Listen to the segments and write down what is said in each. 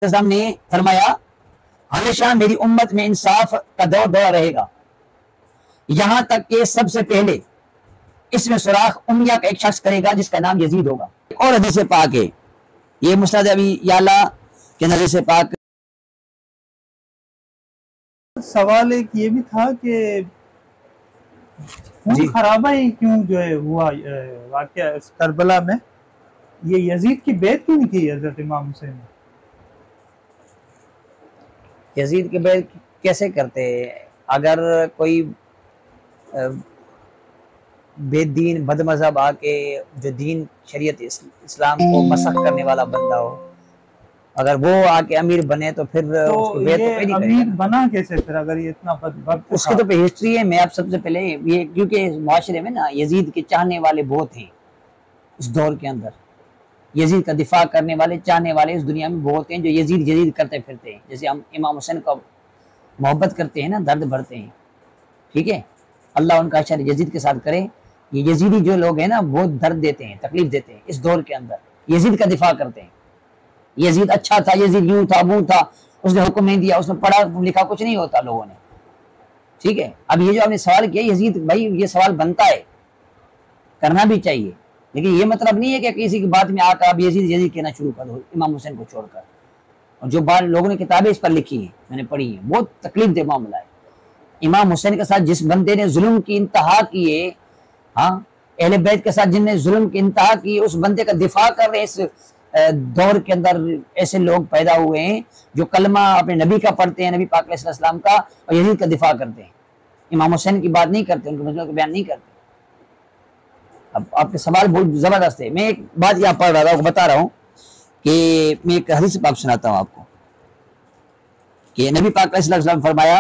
ने फरमाया हमेशा मेरी उम्मत में इंसाफ का दौर दौरा रहेगा, यहां तक कि सबसे पहले इसमें सुराख उम्मिया का एक शख्स करेगा जिसका नाम यजीद होगा। एक और हदीस पाक है, ये मुस्नद अबी याला के हदीस पाक। सवाल एक ये भी था कि खून खराबा ही क्यों जो है हुआ वाकया करबला में, ये यजीद की बैत क्यों नहीं की हजरत इमाम हुसैन ने? यजीद की बैत कैसे करते? अगर कोई बेदीन बदमज़हब आके जो दीन शरीयत इस्लाम को मसख करने वाला बंदा हो, अगर वो आके अमीर बने तो फिर उसकी बैत तो नहीं अमीर बना कैसे फिर, अगर ये इतना बदबख्त? उसकी तो हिस्ट्री है। मैं आप सबसे पहले ये, क्योंकि माशरे में ना यजीद के चाहने वाले बहुत हैं इस दौर के अंदर, यजीद का दिफा करने वाले चाहने वाले इस दुनिया में बहुत हैं जो यजीद यजीद करते फिरते हैं। जैसे हम इमाम हुसैन का मोहब्बत करते हैं ना, दर्द भरते हैं, ठीक है, अल्लाह उनका अशर यजीद के साथ करे। ये यजीदी जो लोग हैं ना बहुत दर्द देते हैं, तकलीफ देते हैं इस दौर के अंदर, यजीद का दिफा करते हैं। यजीद अच्छा था, यजीद यूं था वो था, उसने हुक्म नहीं दिया, उसने पढ़ा लिखा कुछ नहीं होता लोगों ने, ठीक है। अब ये जो आपने सवाल किया यजीद, भाई ये सवाल बनता है, करना भी चाहिए, लेकिन ये मतलब नहीं है कि किसी की बात में आकर आप यजीद यजीद कहना शुरू कर दो इमाम हुसैन को छोड़कर। और जो बार लोगों ने किताबें इस पर लिखी है, मैंने पढ़ी है, बहुत तकलीफ दे मामला है। इमाम हुसैन के साथ जिस बंदे ने जुल्म की इंतहा की है, हाँ, अहले बैत के साथ जिनने जुल्म की इंतहा की, उस बंदे का दिफा कर रहे इस दौर के अंदर ऐसे लोग पैदा हुए हैं जो कलमा अपने नबी का पढ़ते हैं, नबी पाक अलैहि सलाम का, और यजीद का दिफा करते हैं, इमाम हुसैन की बात नहीं करते, उनके मसलों का बयान नहीं करते। अब आपके सवाल बहुत जबरदस्त है। मैं एक बात यहाँ पढ़ रहा था, बता रहा हूँ कि मैं एक हदीस पाक सुनाता हूँ आपको कि नबी पाक अलैहि सलाम फरमाया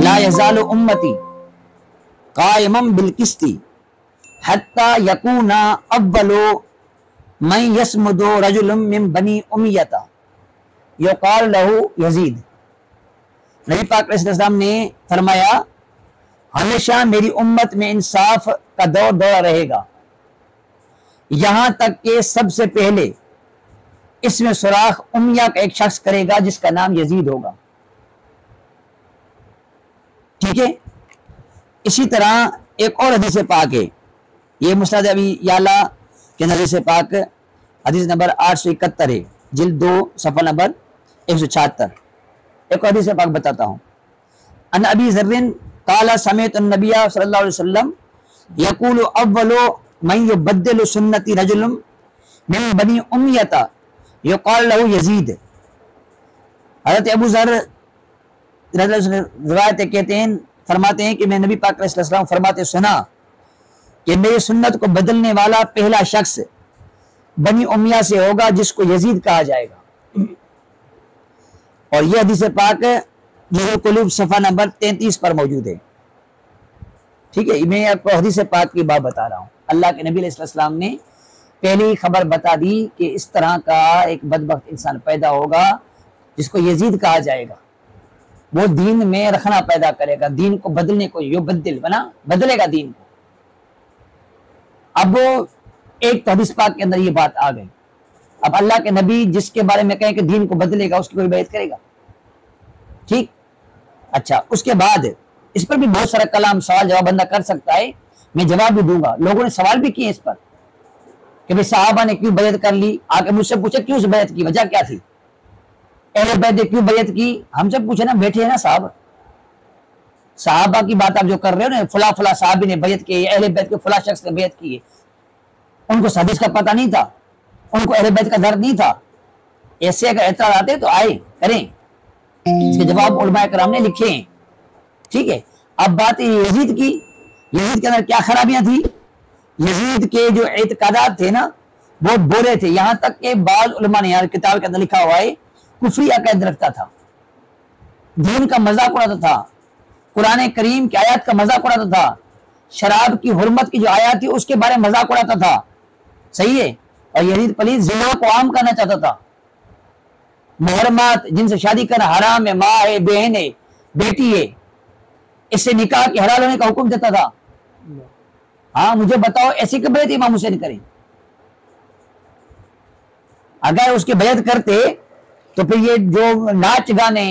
ला यज़ालु उम्मती कायमम बिल किस्ती हत्ता यकूना अव्वलु मन यसमुदु रजुलुम मिन बनी उमय्यता युक़ाल लहू यजीद। नबी पाक अलैहि सलाम ने फरमाया हमेशा मेरी उम्मत में इंसाफ का दौर दौरा रहेगा, यहां तक कि सबसे पहले इसमें सुराख उम्मिया का एक शख्स करेगा जिसका नाम यजीद होगा, ठीक है। इसी तरह एक और हदीस पाक है, ये मुस्नद अबी याला के हदीस पाक हदीस नंबर 871 है, जिल्द 2 सफ़ा नंबर 176। एक हदीस पाक बताता हूं। अन अबी ज़र्रिन काला समेत नबी सल्लल्लाहु अलैहि वसल्लम यक़ूलु अव्वलु मन युबद्दिलु सुन्नती रजुलुम मिन बनी उम्मियता युक़ाल लहू यजीद। हज़रत अबू ज़र रिवायत कहते हैं, फरमाते हैं कि मैं नबी पाक अलैहि सलाम फरमाते सुना कि मेरी सुन्नत को बदलने वाला पहला शख्स बनी उम्मिया से होगा जिसको यजीद कहा जाएगा। और यह हदीस पाक जुज़ुल कुलूब सफ़ा नंबर 33 पर मौजूद है, ठीक है। मैं आपको हदीस पाक की बात बता रहा हूँ। अल्लाह के नबी अलैहि सलाम ने पहली खबर बता दी कि इस तरह का एक बदबख्त इंसान पैदा होगा जिसको यजीद कहा जाएगा। वो दीन में रखना पैदा करेगा, दीन को बदलने को, युबद्दिल बना बदलेगा दीन को। अब एक हदीस पाक के अंदर ये बात आ गई। अब अल्लाह के नबी जिसके बारे में कहें कि दीन को बदलेगा, उसकी कोई बैत करेगा, ठीक। अच्छा, उसके बाद इस पर भी बहुत सारा कलाम सवाल जवाब बंदा कर सकता है, मैं जवाब भी दूंगा। लोगों ने सवाल भी किए इस पर कि भाई साहबा ने क्यों बैत कर ली, आके मुझसे पूछे क्यों से बैत की, वजह क्या थी, अहले बैत ने क्यों बैत की। हमसे पूछे ना, बैठे हैं ना साहब, साहबा की बात आप जो कर रहे हो ना, फला फला साहबी ने बैत की, अहले बैत के फला शख्स ने बैत की है, उनको हदीस का पता नहीं था, उनको अहले बैत का दर्द नहीं था। ऐसे अगर एतराज आते तो आए करें, इसके जवाब उलमाए कराम ने लिखे हैं, ठीक है। अब बात है यजीद की, यजीद के अंदर क्या खराबियां थी। यजीद के जो एतकादात थे ना बहुत बुरे थे, यहां तक कि बाज़ उलमा ने यार किताब के अंदर लिखा हुआ है कुफरी अक़ीदा रखता था, दीन का मजाक उड़ाता था, कुरान करीम की आयत का मजाक उड़ाता था, शराब की हुर्मत की जो आयत थी उसके बारे में मजाक उड़ाता था, सही है। और यजीद पलीद ज़िना को आम करना चाहता था, मुहर्रमात जिनसे शादी करना हराम है, माँ है, बहन है, बेटी है, इससे निकाह के हलाल होने का हुक्म देता था। हाँ, मुझे बताओ ऐसी कब बैत इमाम हुसैन करें? अगर उसकी बैत करते तो फिर ये जो नाच गाने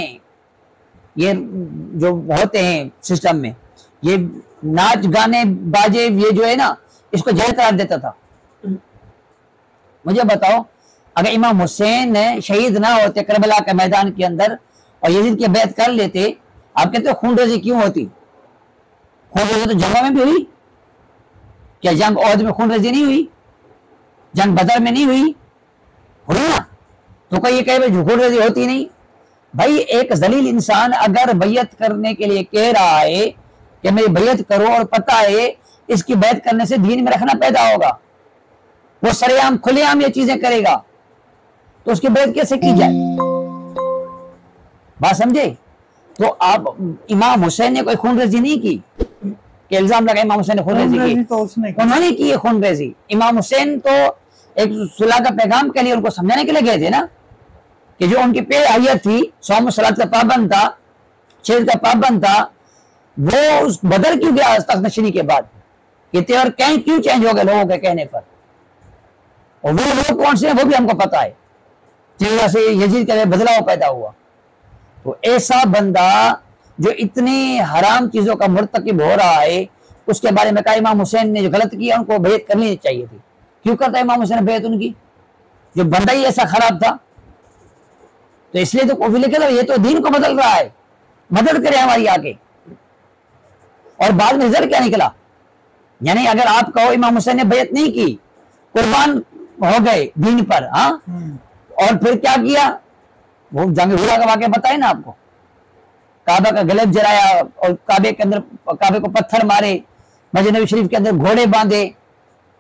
ये जो होते हैं सिस्टम में, ये नाच गाने बाजे ये जो है ना, इसको जहर करार देता था। मुझे बताओ, अगर इमाम हुसैन शहीद ना होते करबला के मैदान के अंदर और यजीद की बैत कर लेते, आप कहते हो खूनरेजी क्यों होती? खूनरेजी तो जंगों में भी हुई। क्या जंग ओहद में खूनरेजी नहीं हुई? जंग बदर में नहीं हुई? हुई ना? तो कोई ये कहे खूनरेजी होती नहीं? भाई एक जलील इंसान अगर बैयत करने के लिए कह रहा है कि मेरी बैयत करो, और पता है इसकी बैयत करने से दीन में रखना पैदा होगा, वो सरेआम खुलेआम ये चीजें करेगा, तो उसकी बैयत कैसे की जाए? बात समझे? तो आप इमाम हुसैन ने कोई खूनरेजी नहीं की कि इल्जाम लगा इमाम हुसैन ने खूनरेजी की? तो उन्होंने की है खूनरेजी। इमाम हुसैन तो एक सुलह का पैगाम के लिए उनको समझाने के लिए गए थे ना, कि जो उनकी पे हैयत थी, सौम सलात का पाबंद था, शेर का पाबंद था, वो उस बदर क्यों गया तख्त नशीनी के बाद? ये त्योहार कहीं क्यों चेंज हो गए लोगों के कहने पर? और वो लोग कौन से हैं वो भी हमको पता है, जिस वजह से यजीद का बदलाव पैदा हुआ। तो ऐसा बंदा जो इतनी हराम चीजों का मुर्तकिब हो रहा है, उसके बारे में कहा इमाम हुसैन ने जो गलत किया उनको बैत करनी चाहिए थी। क्यों करता है इमाम हुसैन बैत उनकी? जो बंदा ही ऐसा खराब था। तो इसलिए तो कॉफी लिखे, ये तो दीन को बदल रहा है, मदद करे हमारी आके। और बाद में रिजल्ट क्या निकला? यानी अगर आप कहो इमाम हुसैन ने बैत नहीं की, कुर्बान हो गए दीन पर, हाँ, और फिर क्या किया? वो जंग हुआ का वाकया बताए ना आपको, काबा का गलब जलाया और काबे के अंदर, काबे को पत्थर मारे, मस्जिद नबी शरीफ के अंदर घोड़े बांधे,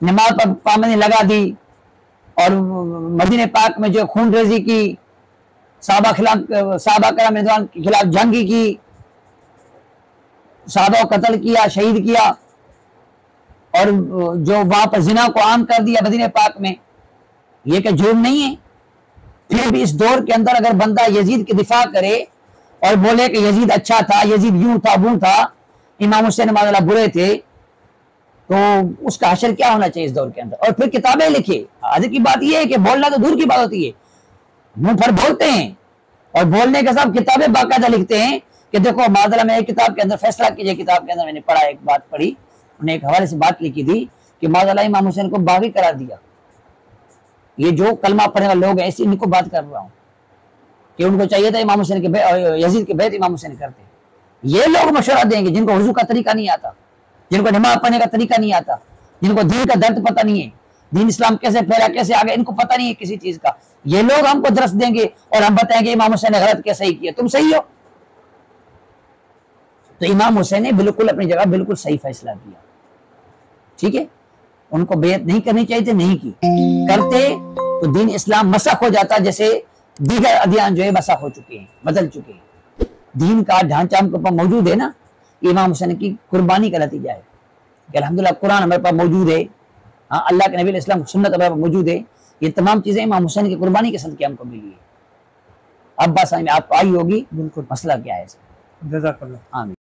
नमाज पर पाबंदी लगा दी, और मदीने पाक में जो खूनरेजी की, साहबा करम रिज़वान के खिलाफ जंग की, साहबा को कत्ल किया, शहीद किया, और जो वहां पर जिना को आम कर दिया मदीने पाक में। ये क्या जुर्म नहीं है? फिर भी इस दौर के अंदर अगर बंदा यजीद की दिफा करे और बोले कि यजीद अच्छा था, यजीद यूं था वो था, इमाम हुसैन माशाअल्लाह बुरे थे, तो उसका हशर क्या होना चाहिए इस दौर के अंदर? और फिर किताबें लिखे। आज की बात यह है कि बोलना तो दूर की बात होती है, मुंह पर बोलते हैं, और बोलने के साथ किताबें बाकायदा लिखते हैं कि देखो मादला में एक किताब के अंदर फैसला कीजिए, किताब के अंदर मैंने पढ़ा, एक बात पढ़ी, उन्हें एक हवाले से बात लिखी थी कि मादला इमाम हुसैन को बागी करार दिया। ये जो कलमा पढ़ने वाले लोग हैं, ऐसी इनको बात कर रहा हूं कि उनको चाहिए था इमाम हुसैन के यजीद के बैत इमाम हुसैन करते। ये लोग मशवरा देंगे जिनको वजू का तरीका नहीं आता, जिनको नमाज पढ़ने का तरीका नहीं आता, जिनको दीन का दर्द पता नहीं है, दीन इस्लाम कैसे फैला, कैसे आगे, इनको पता नहीं है किसी चीज का। ये लोग हमको दरस देंगे और हम बताएंगे इमाम हुसैन ने गलत किया, सही किया, तुम सही हो। तो इमाम हुसैन ने बिल्कुल अपनी जगह बिल्कुल सही फैसला किया, ठीक है। उनको बेयत नहीं करनी चाहिए थी, नहीं की। करते तो दीन इस्लाम मसख हो जाता, जैसे दीगर अदियान जो है मसख हो चुके हैं, बदल चुके हैं। दीन का ढांचा हमको पास मौजूद है ना, इमाम हुसैन की कुर्बानी का नतीजा है कि अल्हम्दुलिल्लाह कुरान हमारे पास मौजूद है, हाँ, अल्लाह के नबी इस्लाम सुन्नत हमारे पास मौजूद है। ये तमाम चीजें इमाम हुसैन की कुर्बानी के सदके हमको मिली है। अब बात समझ में आपको आई होगी, बिल्कुल मसला क्या है। जज़ाकल्लाह। आमीन।